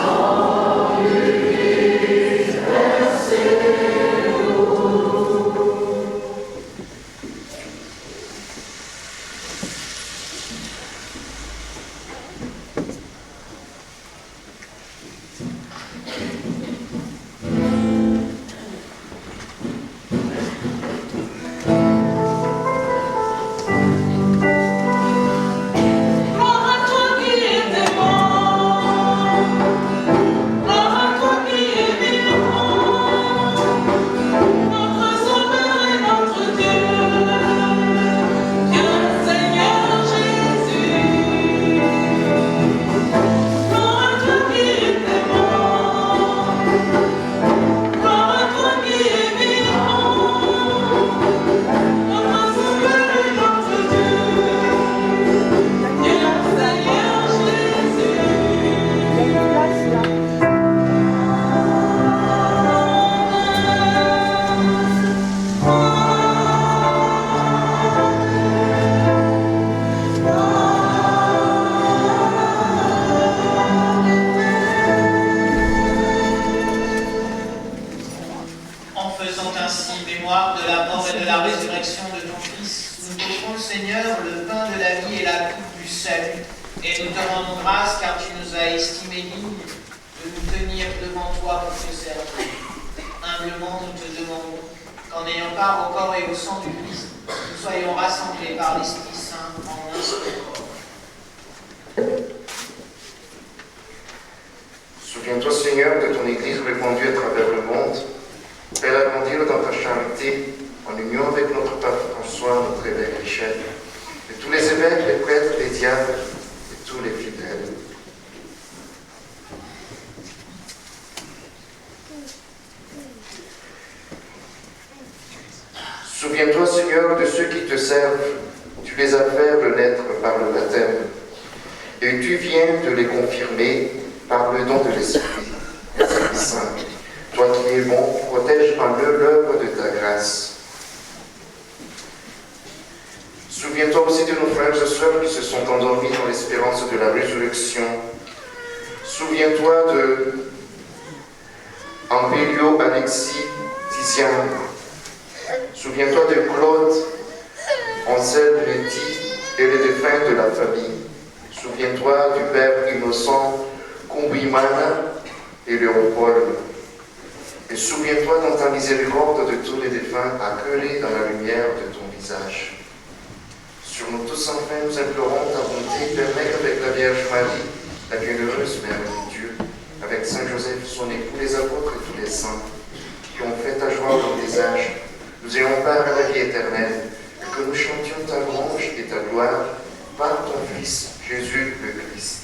Sang du Christ versé pour vous. Et nous te rendons grâce car tu nous as estimés dignes de nous tenir devant toi pour te servir. Humblement, nous te demandons qu'en ayant part au corps et au sang du Christ, nous soyons rassemblés par l'Esprit Saint Seigneur, de ton Église répandue à travers le monde. Fais-la grandir dans ta charité, en union avec notre Pape François, notre évêque Michel, et tous les évêques, les prêtres, les diacres et tous les fidèles. Souviens-toi, Seigneur, de ceux qui te servent. Tu les as fait renaître par le baptême, et tu viens de les confirmer par le don de l'Esprit Saint. Toi qui es bon, protège en eux l'œuvre de ta grâce. Souviens-toi aussi de nos frères et sœurs qui se sont endormis dans l'espérance de la résurrection. Souviens-toi de Ampélio, Alexis, Tiziane. Souviens-toi de Claude, Ansel, Letty et les défunts de la famille. Souviens-toi du Père innocent, Kumbimana et Léopold. Et souviens-toi dans ta miséricorde de tous les défunts accueillis dans la lumière de ton visage. Sur nous tous enfin, nous implorons ta bonté, Père avec la Vierge Marie, la bienheureuse Mère de Dieu, avec Saint Joseph, son époux, les apôtres et tous les saints, qui ont fait ta joie dans des âges, nous ayons part à la vie éternelle, et que nous chantions ta louange et ta gloire par ton Fils, Jésus le Christ.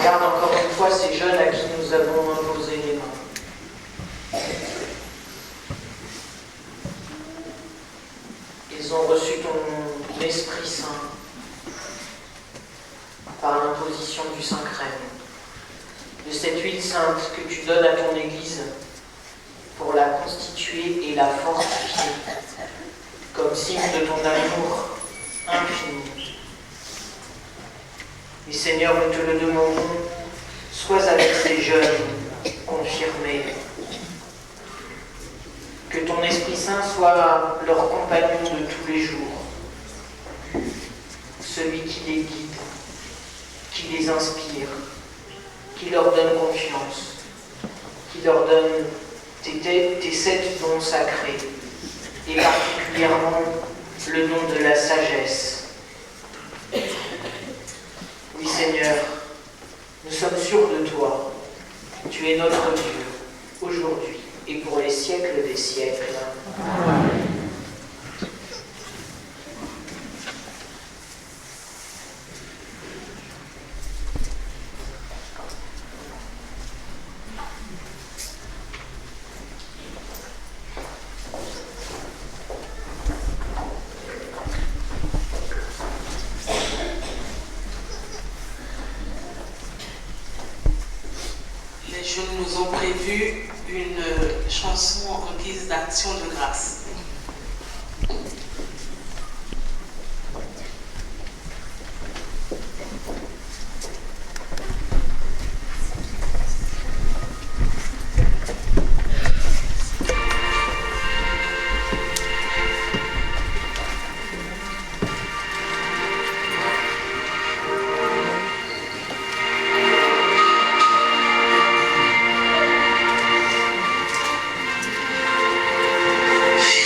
Regarde encore une fois ces jeunes à qui nous avons imposé les mains. Ils ont reçu ton Esprit Saint par l'imposition du Saint-Crème, de cette huile sainte que tu donnes à ton Église pour la constituer et la fortifier, comme signe de ton amour infini. Et Seigneur, nous te le demandons, sois avec ces jeunes confirmés, que ton Esprit Saint soit leur compagnon de tous les jours, celui qui les guide, qui les inspire, qui leur donne confiance, qui leur donne tes 7 dons sacrés, et particulièrement le don de la sagesse. Oui Seigneur, nous sommes sûrs de toi, tu es notre Dieu, aujourd'hui et pour les siècles des siècles. Amen. Les jeunes nous ont prévu une chanson en guise d'action de grâce. Fils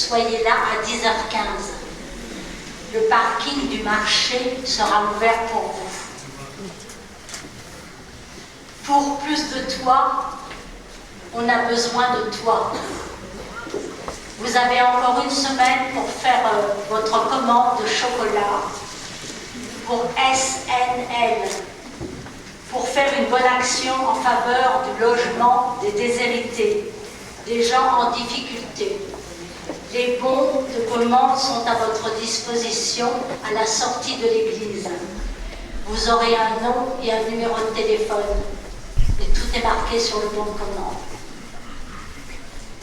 soyez là à 10h15. Le parking du marché sera ouvert pour vous. Pour plus de toi, on a besoin de toi. Vous avez encore une semaine pour faire votre commande de chocolat pour SNL, pour faire une bonne action en faveur du logement des déshérités, des gens en difficulté. Les bons de commande sont à votre disposition à la sortie de l'église. Vous aurez un nom et un numéro de téléphone. Et tout est marqué sur le bon de commande.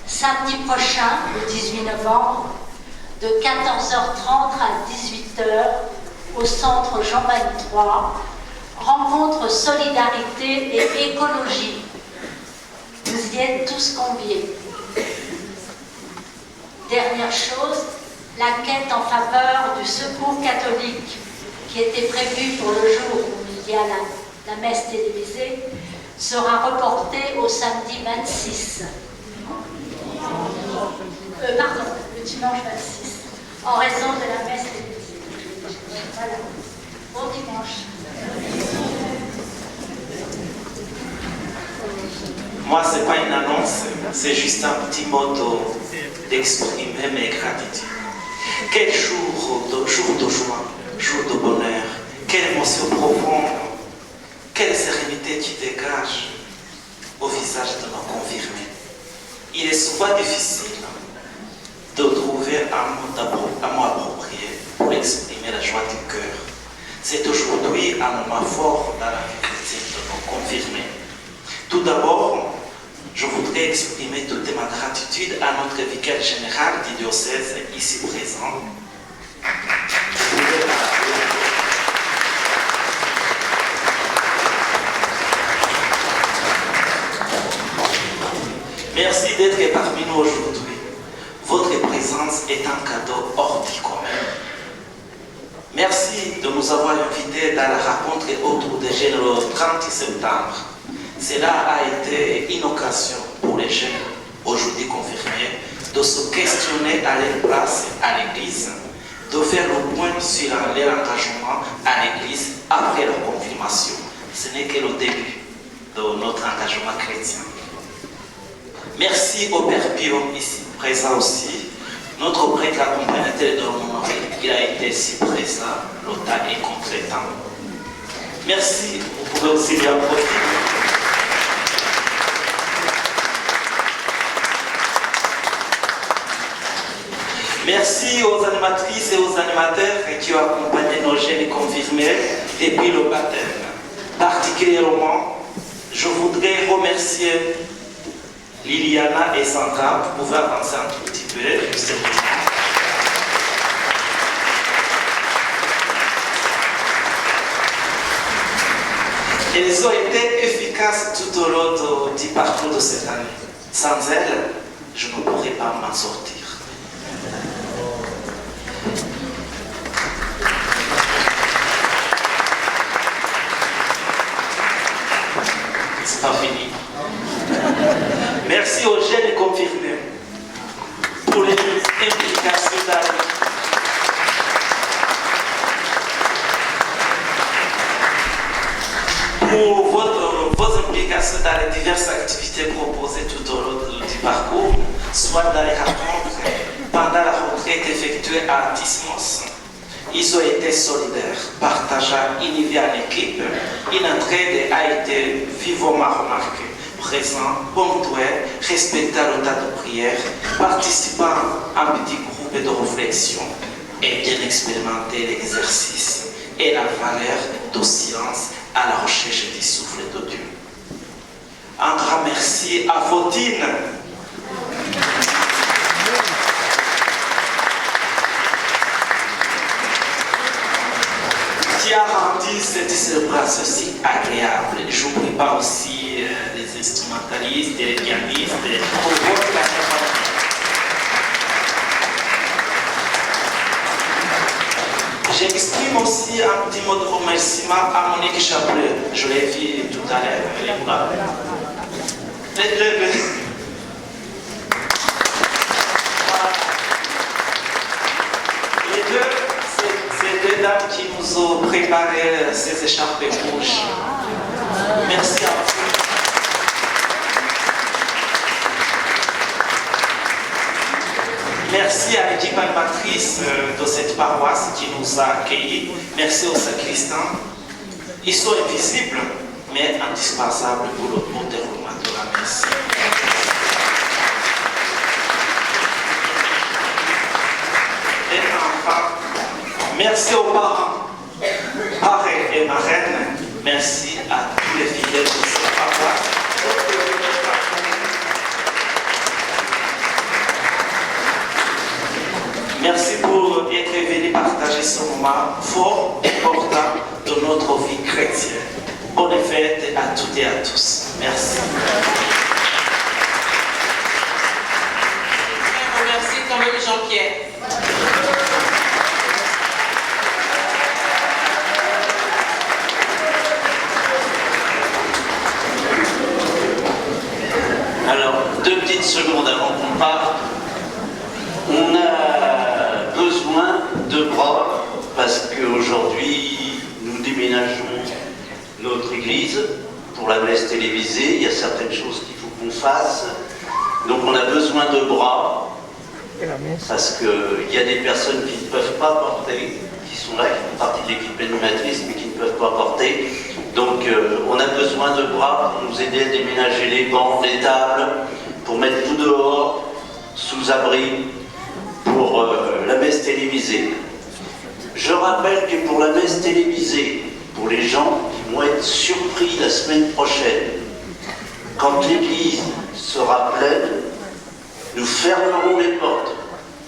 Samedi prochain, le 18 novembre, de 14h30 à 18h, au centre Jean-Marie III, rencontre solidarité et écologie. Vous y êtes tous conviés. Dernière chose, la quête en faveur du secours catholique, qui était prévue pour le jour où il y a la messe télévisée, sera reportée au samedi 26. Pardon, le dimanche 26, en raison de la messe télévisée. Voilà. Bon dimanche. Moi, ce n'est pas une annonce, c'est juste un petit mot d'exprimer mes gratitudes. Quel jour de joie, jour de bonheur, quelle émotion profonde, quelle sérénité qui dégage au visage de nos confirmés. Il est souvent difficile de trouver un mot approprié pour exprimer la joie du cœur. C'est aujourd'hui un moment fort dans la vie chrétienne de nos confirmés. Tout d'abord, je voudrais exprimer toute ma gratitude à notre vicaire général du diocèse ici présent. Merci d'être parmi nous aujourd'hui. Votre présence est un cadeau hors du commun. Merci de nous avoir invités dans la rencontre autour des jeunes le 30 septembre. Cela a été une occasion pour les jeunes, aujourd'hui confirmés, de se questionner à leur place à l'Église, de faire le point sur leur engagement à l'Église après leur confirmation. Ce n'est que le début de notre engagement chrétien. Merci au Père Pio ici présent aussi, notre prêtre accompagnateur de l'honoré, il a été si présent, le temps est contre-temps. Merci, vous pouvez aussi bien profiter. Merci aux animatrices et aux animateurs qui ont accompagné nos jeunes confirmés depuis le baptême. Particulièrement, je voudrais remercier Liliana et Sandra. Vous pouvez avancer un tout petit peu. Elles ont été efficaces tout au long du parcours de cette année. Sans elles, je ne pourrais pas m'en sortir. C'est pas fini. Merci aux jeunes confirmés pour les implications dans pour vos implications dans les diverses activités proposées tout au long du parcours, soit dans les rencontres, pendant la retraite effectuée à Tismos. Ils ont été solidaires, partageant une vie en équipe. Une entraide a été vivement remarquée. Présent, ponctuel, respectant le temps de prière, participant à un petit groupe de réflexion et bien expérimenter l'exercice et la valeur de silence à la recherche du souffle de Dieu. Un grand merci à Fautine. Qui a rendu cette célébration si agréable. Je n'oublie pas aussi les instrumentalistes, les pianistes, pour votre accompagnement. J'exprime aussi un petit mot de remerciement à Monique Chapelet. Je l'ai vu tout à l'heure. Elle est là. mesdames qui nous ont préparé ces écharpes rouges. Merci à vous. Merci à l'équipe animatrice de cette paroisse qui nous a accueillis. Merci aux sacristains. Ils sont invisibles, mais indispensables pour le bon déroulement de la messe. Et enfin, merci aux parents, parrains et marraines. Merci à tous les fidèles de cette paroisse. Merci pour être venu partager ce moment fort important de notre vie chrétienne. Bonne fête à toutes et à tous. Merci. Je remercie quand même Jean-Pierre. Alors, 2 petites secondes avant qu'on parte. On a besoin de bras parce qu'aujourd'hui, nous déménageons notre église pour la messe télévisée. Il y a certaines choses qu'il faut qu'on fasse. Donc on a besoin de bras parce qu'il y a des personnes qui ne peuvent pas porter, qui sont là, qui font partie de l'équipe animatrice, mais qui ne peuvent pas porter. Donc on a besoin de bras pour nous aider à déménager les bancs, les tables, pour mettre tout dehors, sous abri, pour la messe télévisée. Je rappelle que pour la messe télévisée, pour les gens qui vont être surpris la semaine prochaine, quand l'église sera pleine, nous fermerons les portes.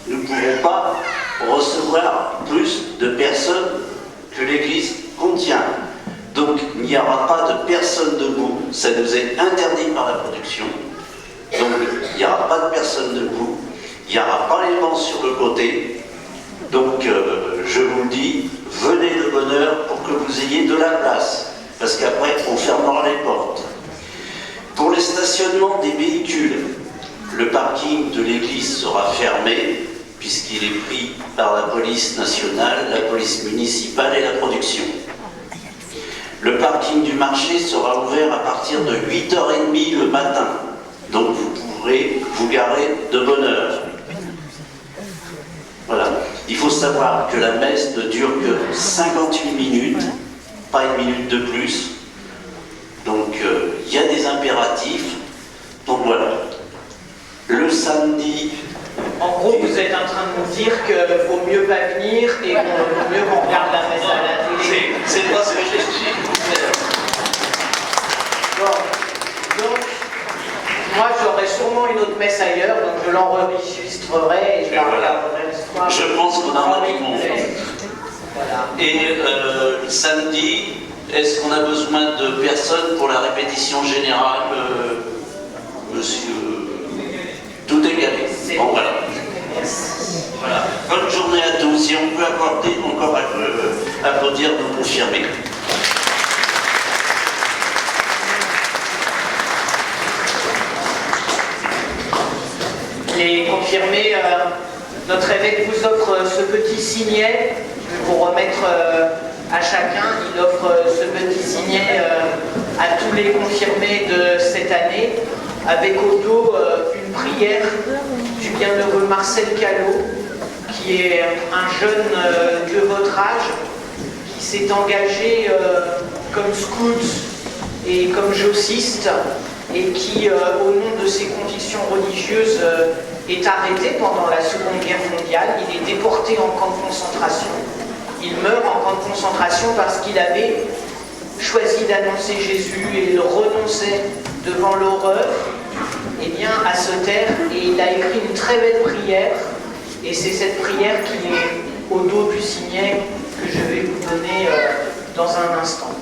Nous ne pourrons pas recevoir plus de personnes que l'église contient. Donc il n'y aura pas de personnes debout, ça nous est interdit par la production. Donc il n'y aura pas de personnes debout, il n'y aura pas les bancs sur le côté. Donc je vous le dis, venez de bonne heure pour que vous ayez de la place, parce qu'après on fermera les portes. Pour le stationnement des véhicules, le parking de l'église sera fermé, puisqu'il est pris par la police nationale, la police municipale et la production. Le parking du marché sera ouvert à partir de 8h30 le matin, donc vous pourrez vous garer de bonne heure. Voilà. Il faut savoir que la messe ne dure que 58 minutes, pas une minute de plus. Donc il y a des impératifs. Donc voilà. Le samedi... En gros, vous êtes en train de nous dire qu'il vaut mieux pas venir et qu'il vaut mieux qu'on regarde la messe à la télé. C'est pas ce que j'ai dit. Bon. Donc, moi j'aurai sûrement une autre messe ailleurs, donc je l'enregistrerai et je la regarderai le soir. Je pense qu'on aura du monde. Voilà. Et samedi, est-ce qu'on a besoin de personnes pour la répétition générale, monsieur? Tout est calé. Bon, voilà. Voilà. Bonne journée à tous. Si on peut accorder encore applaudir, nous confirmer. Les confirmés, notre évêque vous offre ce petit signet. Je vais vous remettre à chacun. Il offre ce petit signet à tous les confirmés de cette année, avec au dos une prière du bienheureux Marcel Callot, qui est un jeune de votre âge, qui s'est engagé comme scout et comme jossiste, et qui, au nom de ses convictions religieuses, est arrêté pendant la Seconde Guerre mondiale. Il est déporté en camp de concentration. Il meurt en camp de concentration parce qu'il avait choisi d'annoncer Jésus et il renonçait devant l'horreur, eh bien, à se taire, et il a écrit une très belle prière, et c'est cette prière qui est au dos du signet que je vais vous donner dans un instant.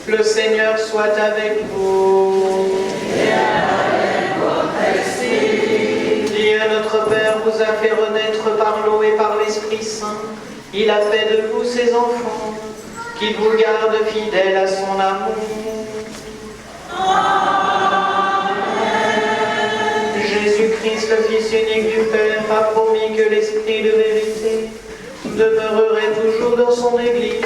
Le Seigneur soit avec vous. Et avec votre esprit. Dieu notre Père vous a fait renaître par l'eau et par l'Esprit Saint. Il a fait de vous ses enfants, qu'il vous garde fidèles à son amour. Amen. Jésus-Christ, le Fils unique du Père, a promis que l'Esprit de vérité demeurerait toujours dans son Église,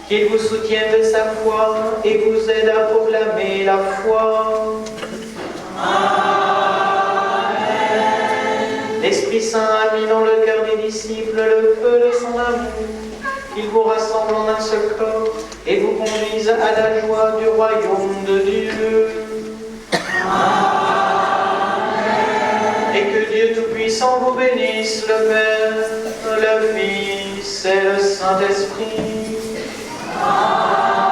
qu'il vous soutienne de sa foi et vous aide à proclamer la foi. L'Esprit Saint a mis dans le cœur des disciples le feu de son amour. Il vous rassemble en un seul corps et vous conduise à la joie du royaume de Dieu. Et que Dieu Tout-Puissant vous bénisse, le Père, le Fils et le Saint-Esprit. Amen.